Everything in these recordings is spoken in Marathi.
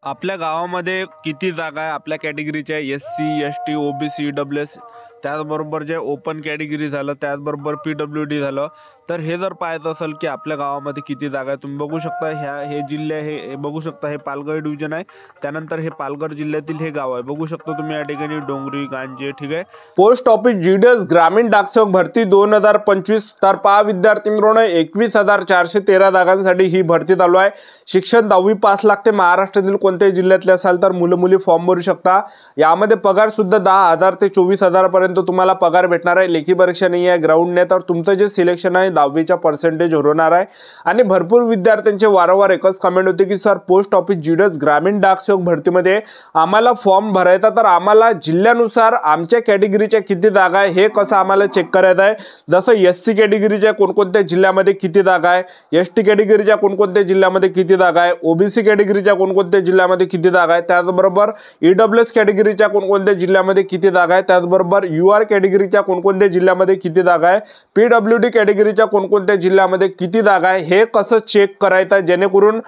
आपल्या गावामध्ये किती जागा आहे आपल्या कॅटेगरीच्या एस-सी, एस-टी, ओ-बी-सी, ई-डब्ल्यू-एस त्याचबरोबर जे ओपन कॅटेगरी झालं, त्याचबरोबर पी-डब्ल्यू-डी झालं. तर हे जर पाहायचं असेल की आपल्या गावामध्ये किती जागा आहे, तुम्ही बघू शकता हे जिल्हे हे बघू शकता, हे पालघर डिव्हिजन आहे. त्यानंतर हे पालघर जिल्ह्यातील हे गाव आहे. बघू शकतो तुम्ही या ठिकाणी डोंगरी, गांजे, ठीक आहे. पोस्ट ऑफिस जीडीएस ग्रामीण डाकसेवक भरती 2025 तर पहा विद्यार्थी मित्रांनो 21,413 जागांसाठी ही भरती चालू आहे. शिक्षण 10वी पास लागते. महाराष्ट्रातील कोणत्याही जिल्ह्यातले असाल तर मुलं मुली फॉर्म भरू शकता. यामध्ये पगार सुद्धा 10,000 ते 24,000 पर्यंत तुम्हाला पगार भेटणार आहे. लेखी परीक्षा नाही आहे, ग्राउंड नाही. तर तुमचं जे सिलेक्शन आहे 10वीच्या पर्सेंटेजवर होणार आहे. आणि भरपूर विद्यार्थ्यांचे वारंवार एकच कमेंट होते की सर पोस्ट ऑफिस जीडीएस ग्रामीण डाकसेवक भरतीमध्ये आम्हाला फॉर्म भरायचा, तर आम्हाला जिल्ह्यानुसार आमच्या कॅटेगरीच्या किती जागा आहे हे कसं आम्हाला चेक करायचं आहे. जसं एस-सी कॅटेगरीच्या कोणकोणत्या जिल्ह्यामध्ये किती जागा आहे, एस-टी कॅटेगरीच्या कोणकोणत्या जिल्ह्यामध्ये किती जागा आहे, ओ-बी-सी कॅटेगरीच्या कोणकोणत्या जिल्ह्यामध्ये किती जागा आहे, त्याचबरोबर ई-डब्ल्यू-एस कॅटेगरीच्या कोणकोणत्या जिल्ह्यामध्ये किती जागा आहे, त्याचबरोबर यू-आर कॅटेगरीच्या कोणकोणत्या जिल्ह्यामध्ये किती जागा आहे, पी-डब्ल्यू-डी कॅटेगरीच्या कोणकोणत्या जिल्ह्यामध्ये किती जागा आहे हे कसं चेक करायचं आहे, जेणेकरून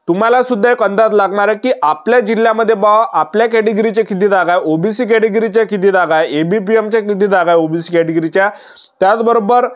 तुम्हाला सुद्धा एक अंदाज लागणार आहे की आपल्या जिल्ह्यामध्ये आपल्या कॅटेगरीच्या किती जागा आहे, ओबीसी कॅटेगरीच्या किती जागा आहे, एबीपीएमच्या किती जागा आहे ओबीसी कॅटेगरीच्या, त्याचबरोबर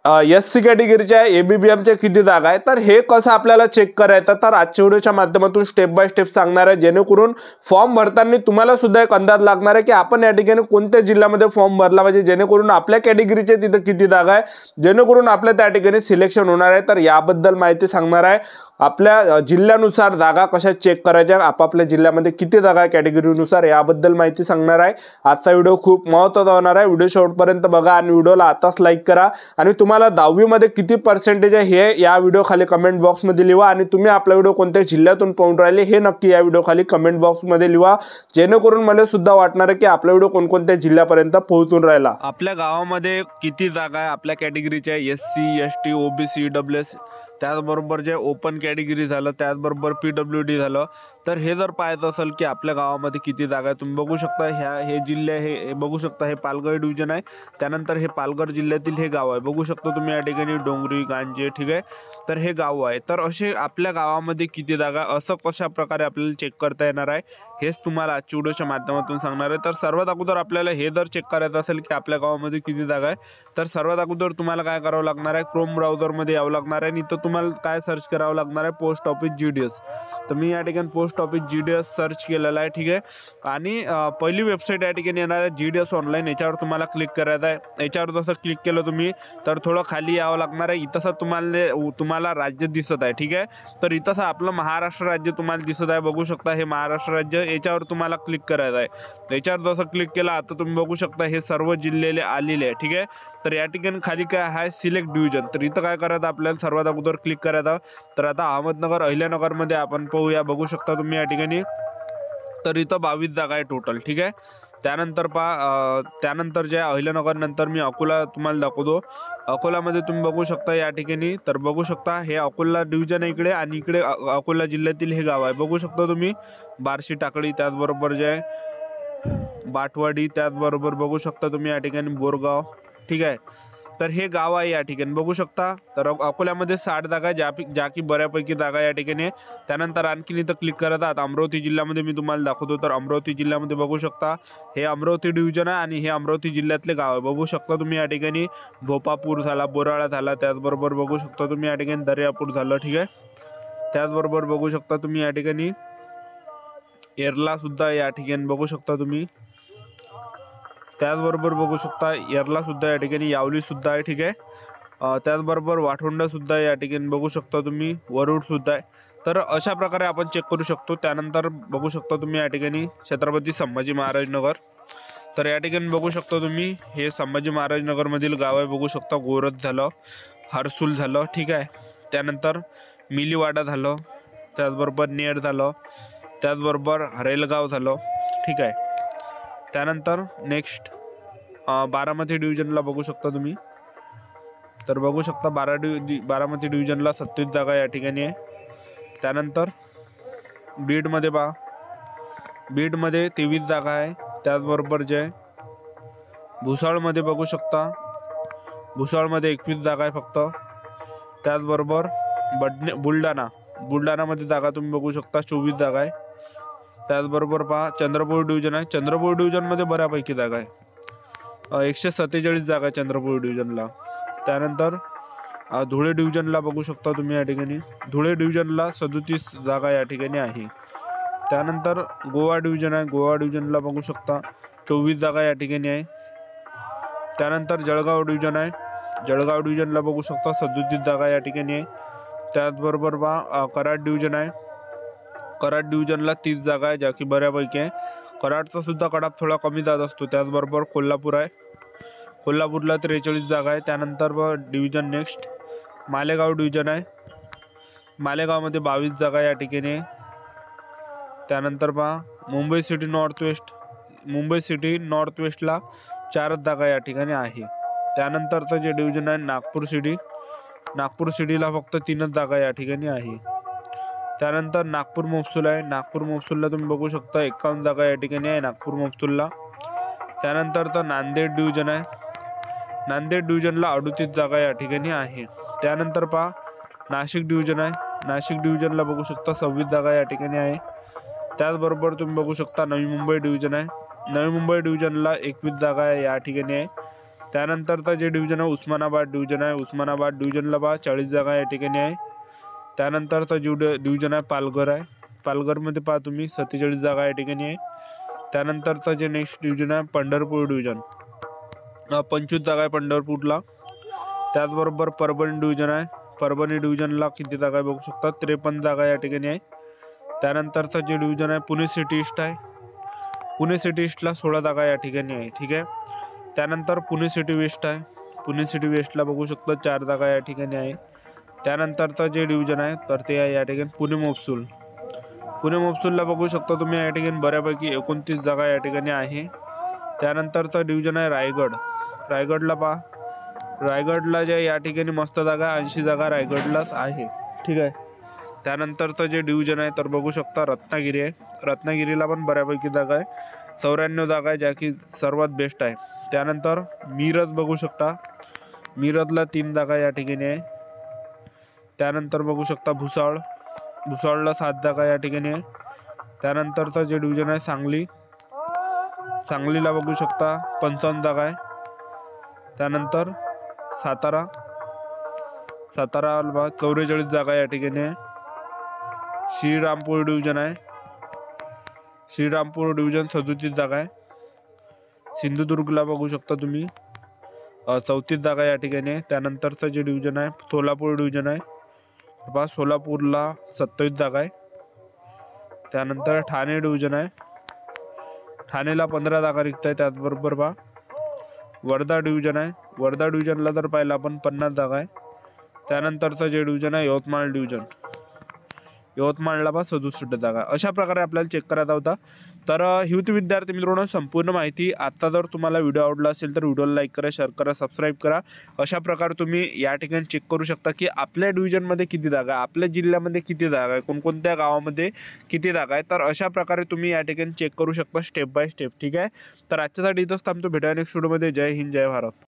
एस-सी कॅटेगरीच्या एबीपीएमच्या किती जागा आहे. तर हे कसं आपल्याला चेक करायचं, तर आजच्या व्हिडिओच्या माध्यमातून स्टेप बाय स्टेप सांगणार आहे, जेणेकरून फॉर्म भरताना तुम्हाला सुद्धा एक अंदाज लागणार आहे की आपण या ठिकाणी कोणत्या जिल्ह्यामध्ये फॉर्म भरला पाहिजे, जेणेकरून आपल्या कॅटेगरीच्या तिथं किती जागा आहे, जेणेकरून आपल्या त्या ठिकाणी सिलेक्शन होणार आहे. तर याबद्दल माहिती सांगणार आहे. आपल्या जिल्ह्यानुसार जागा कशा चेक करायच्या, आपापल्या जिल्ह्यामध्ये किती जागा आहे कॅटेगरीनुसार, याबद्दल माहिती सांगणार आहे. आजचा व्हिडिओ खूप महत्त्वाचा होणार आहे. व्हिडिओ शेवटपर्यंत बघा आणि व्हिडिओला आताच लाईक करा. आणि तुम्हाला 10वी मध्ये किती पर्सेंटेज आहे हे या व्हिडिओ खाली कमेंट बॉक्समध्ये लिहा. आणि तुम्ही आपला व्हिडिओ कोणत्या जिल्ह्यातून पाहून राहिले हे नक्की या व्हिडिओ खाली कमेंट बॉक्समध्ये लिहा, जेणेकरून मला सुद्धा वाटणार आहे की आपला व्हिडिओ कोणकोणत्या जिल्ह्यापर्यंत पोहोचून राहिला. आपल्या गावामध्ये किती जागा आहे आपल्या कॅटेगरीच्या एस-सी, एस-टी, ओ-बी-सी, ई-डब्ल्यू-एस त्याचबरोबर जे ओपन कॅटेगरी झालं, त्याचबरोबर पी-डब्ल्यू-डी झालं. तर हे जर पाहायचं असेल की आपल्या गावामध्ये किती जागा आहे, तुम्ही बघू शकता हे जिल्हे हे बघू शकता, हे पालघर डिव्हिजन आहे. त्यानंतर हे पालघर जिल्ह्यातील हे गाव आहे. बघू शकतो तुम्ही या ठिकाणी डोंगरी, गांजे, ठीक आहे. तर हे गाव आहे. तर असे आपल्या गावामध्ये किती जागा, असं कशा प्रकारे आपल्याला चेक करता येणार आहे हेच तुम्हाला आजच्या व्हिडिओच्या माध्यमातून सांगणार आहे. तर सर्वात अगोदर आपल्याला हे जर चेक करायचं असेल की आपल्या गावामध्ये किती जागा आहे, तर सर्वात अगोदर तुम्हाला काय करावं लागणार आहे, क्रोम ब्राउझरमध्ये यावं लागणार आहे. आणि इथं तुम्हाला काय सर्च करावं लागणार आहे, पोस्ट ऑफिस जीडीएस. तर मी या ठिकाणी पोस्ट ऑफिस जीडीएस सर्च केलेला आहे, ठीक आहे. आणि पहिली वेबसाईट या ठिकाणी येणार आहे जीडीएस ऑनलाईन. याच्यावर तुम्हाला क्लिक करायचं आहे. याच्यावर जसं क्लिक केलं तुम्ही तर थोडं खाली यावं लागणार आहे. इथंसं तुम्हाला राज्य दिसत आहे, ठीक आहे. तर इथंसं आपलं महाराष्ट्र राज्य तुम्हाला दिसत आहे. बघू शकता हे महाराष्ट्र राज्य, याच्यावर तुम्हाला क्लिक करायचं आहे. याच्यावर जसं क्लिक केलं आता तुम्ही बघू शकता हे सर्व जिल्हे आलेले आहे, ठीक आहे. तर या ठिकाणी खाली काय आहे, सिलेक्ट डिव्हिजन. तर इथं काय करायचं आपल्याला, सर्वात अगोदर क्लिक करायचं. तर आता अहमदनगर, अहिल्यानगरमध्ये आपण पाहूया. बघू शकता तुम्ही या ठिकाणी, तर इथं 22 जागा आहे टोटल, ठीक आहे. त्यानंतर त्यानंतर जे अहिल्यानगर नंतर मी अकोला तुम्हाला दाखवतो. अकोलामध्ये तुम्ही बघू शकता या ठिकाणी, तर बघू शकता हे अकोला डिव्हिजन आहे इकडे, आणि इकडे अकोला जिल्ह्यातील हे गाव आहे. बघू शकता तुम्ही बार्शी टाकळी, त्याचबरोबर जे बाटवाडी, त्याचबरोबर बघू शकता तुम्ही या ठिकाणी बोरगाव, ठीक आहे. तर हे गाव आहे या ठिकाणी बघू शकता. तर अकोल्यामध्ये 60 जागा ज्या की बऱ्यापैकी जागा या ठिकाणी. त्यानंतर आणखीन इथं क्लिक करतात अमरावती जिल्ह्यामध्ये मी तुम्हाला दाखवतो. तर अमरावती जिल्ह्यामध्ये बघू शकता हे अमरावती डिव्हिजन आहे आणि हे अमरावती जिल्ह्यातले गाव आहे. बघू शकता तुम्ही या ठिकाणी भोपापूर झाला, बोराळा झाला, त्याचबरोबर बघू शकता तुम्ही या ठिकाणी दर्यापूर झालं, ठीक आहे. त्याचबरोबर बघू शकता तुम्ही या ठिकाणी येरला सुद्धा या ठिकाणी बघू शकता तुम्ही. त्याचबरोबर बघू शकता येरला सुद्धा या ठिकाणी, यावली सुद्धा आहे, ठीक आहे. त्याचबरोबर वाठोंडा सुद्धा या ठिकाणी बघू शकता तुम्ही, वरुड सुद्धा आहे. तर अशा प्रकारे आपण चेक करू शकतो. त्यानंतर बघू शकता तुम्ही या ठिकाणी छत्रपती संभाजी महाराज नगर. तर या ठिकाणी बघू शकता तुम्ही हे संभाजी महाराज नगरमधील गाव आहे. बघू शकता गोरज झालं, हरसूल झालं, ठीक आहे. त्यानंतर मिलीवाडा झालं, त्याचबरोबर नेर झालं, त्याचबरोबर हरेलगाव झालं, ठीक आहे. त्यानंतर नेक्स्ट बारामती डिव्हिजनला बघू शकता तुम्ही. तर बघू शकता बारामती डिव्हिजनला 37 जागा या ठिकाणी आहे. त्यानंतर बीडमध्ये बीडमध्ये 23 जागा आहे. त्याचबरोबर जे भुसावळमध्ये बघू शकता, भुसावळमध्ये 21 जागा आहे फक्त. त्याचबरोबर बुलढाणामध्ये जागा तुम्ही बघू शकता 24 जागा आहे. त्याचबरोबर पहा चंद्रपूर डिव्हिजन आहे. चंद्रपूर डिव्हिजनमध्ये बऱ्यापैकी जागा आहे, 147 जागा आहे चंद्रपूर डिव्हिजनला. त्यानंतर धुळे डिव्हिजनला बघू शकता तुम्ही या ठिकाणी. धुळे डिव्हिजनला 37 जागा या ठिकाणी आहे. त्यानंतर गोवा डिव्हिजन आहे. गोवा डिव्हिजनला बघू शकता 24 जागा या ठिकाणी आहे. त्यानंतर जळगाव डिव्हिजन आहे. जळगाव डिव्हिजनला बघू शकता 37 जागा या ठिकाणी आहे. त्याचबरोबर कराड डिव्हिजन आहे. कराड डिव्हिजनला 30 जागा आहे, ज्या की बऱ्यापैकी आहे. कराडचा सुद्धा कडाप थोडा कमी जात असतो. त्याचबरोबर कोल्हापूर आहे. कोल्हापूरला 43 जागा आहे. त्यानंतर डिव्हिजन नेक्स्ट मालेगाव डिव्हिजन आहे. मालेगावमध्ये 22 जागा या ठिकाणी आहे. त्यानंतर Mumbai city north west. Mumbai city north वेस्टला 4 जागा या ठिकाणी आहे. त्यानंतरचं जे डिव्हिजन आहे नागपूर सिटी. नागपूर सिटीला फक्त 3 जागा या ठिकाणी आहे. त्यानंतर नागपूर महसूल आहे. नागपूर महसूलला तुम्ही बघू शकता 51 जागा या ठिकाणी आहे नागपूर महसूलला. त्यानंतरचं नांदेड डिव्हिजन आहे. नांदेड डिव्हिजनला 38 जागा या ठिकाणी आहे. त्यानंतर नाशिक डिव्हिजन आहे. नाशिक डिव्हिजनला बघू शकता 26 जागा या ठिकाणी आहे. त्याचबरोबर तुम्ही बघू शकता नवी मुंबई डिव्हिजन आहे. नवी मुंबई डिव्हिजनला 21 जागा या ठिकाणी आहे. त्यानंतरचं जे डिव्हिजन आहे उस्मानाबाद डिव्हिजन आहे. उस्मानाबाद डिव्हिजनला 40 जागा या ठिकाणी आहे. त्यानंतरचं डिव्हिजन आहे पालघर आहे. पालघरमध्ये तुम्ही 47 जागा या ठिकाणी आहे. त्यानंतरचं जे नेक्स्ट डिव्हिजन आहे पंढरपूर डिव्हिजन, 25 जागा आहे पंढरपूरला. त्याचबरोबर परभणी डिव्हिजन आहे. परभणी डिव्हिजनला किती जागा आहे बघू शकता, 53 जागा या ठिकाणी आहे. त्यानंतरचं जे डिव्हिजन आहे पुणे सिटी ईस्ट आहे. पुणे सिटी ईस्टला 16 जागा या ठिकाणी आहे. ठीक आहे. त्यानंतर पुणे सिटी वेस्ट आहे. पुणे सिटी वेस्टला बघू शकता 4 जागा या ठिकाणी आहे. त्यानंतरचं जे डिव्हिजन आहे तर ते आहे या ठिकाणी पुणे महसूल. पुणे महसूलला बघू शकता तुम्ही या ठिकाणी बऱ्यापैकी 29 जागा या ठिकाणी आहे. त्यानंतरचं डिव्हिजन आहे रायगड. रायगडला रायगडला जे या ठिकाणी मस्त जागा 80 जागा रायगडलाच आहे. ठीक आहे. त्यानंतरचं जे डिव्हिजन आहे तर बघू शकता रत्नागिरी आहे. रत्नागिरीला पण बऱ्यापैकी जागा आहे, 94 जागा आहे, ज्या की सर्वात बेस्ट आहे. त्यानंतर मिरज बघू शकता. मिरजला 3 जागा या ठिकाणी आहे. त्यानंतर बघू शकता भुसावळला 7 जागा या ठिकाणी आहे. त्यानंतरचं जे डिव्हिजन आहे सांगलीला बघू शकता 55 जागा आहे. त्यानंतर साताराला 44 जागा या ठिकाणी आहे. श्रीरामपूर डिव्हिजन आहे. श्रीरामपूर डिव्हिजन 37 जागा आहे. सिंधुदुर्गला बघू शकता तुम्ही 34 जागा या ठिकाणी आहे. त्यानंतरचं जे डिव्हिजन आहे सोलापूर डिव्हिजन आहे. सोलापूरला 27 जागा आहे. त्यानंतर ठाणे डिव्हिजन आहे. ठाणेला 15 जागा रिक्त आहे. त्याचबरोबर वर्धा डिव्हिजन आहे. वर्धा डिव्हिजनला जर पाहिलं आपण 50 जागा आहे. त्यानंतरचं जे डिव्हिजन आहे यवतमाळ डिव्हिजन. यवतमाळला 67 जागा. अशा प्रकारे आपल्याला चेक करायचा होता. तर ही होती विद्यार्थी मित्रांनो संपूर्ण माहिती. आता जर तुम्हाला व्हिडिओ आवडला असेल तर व्हिडिओला लाईक करा, शेअर करा, सबस्क्राईब करा. अशा प्रकारे तुम्ही या ठिकाणी चेक करू शकता की आपल्या डिव्हिजनमध्ये किती जागा आहे, आपल्या जिल्ह्यामध्ये किती जागा आहे, कोणकोणत्या गावामध्ये किती जागा आहे. तर अशा प्रकारे तुम्ही या ठिकाणी चेक करू शकता स्टेप बाय स्टेप. ठीक आहे. तर आजच्यासाठी इथंच थांबतो. भेटूया नेक्स्ट व्हिडिओमध्ये. जय हिंद, जय भारत.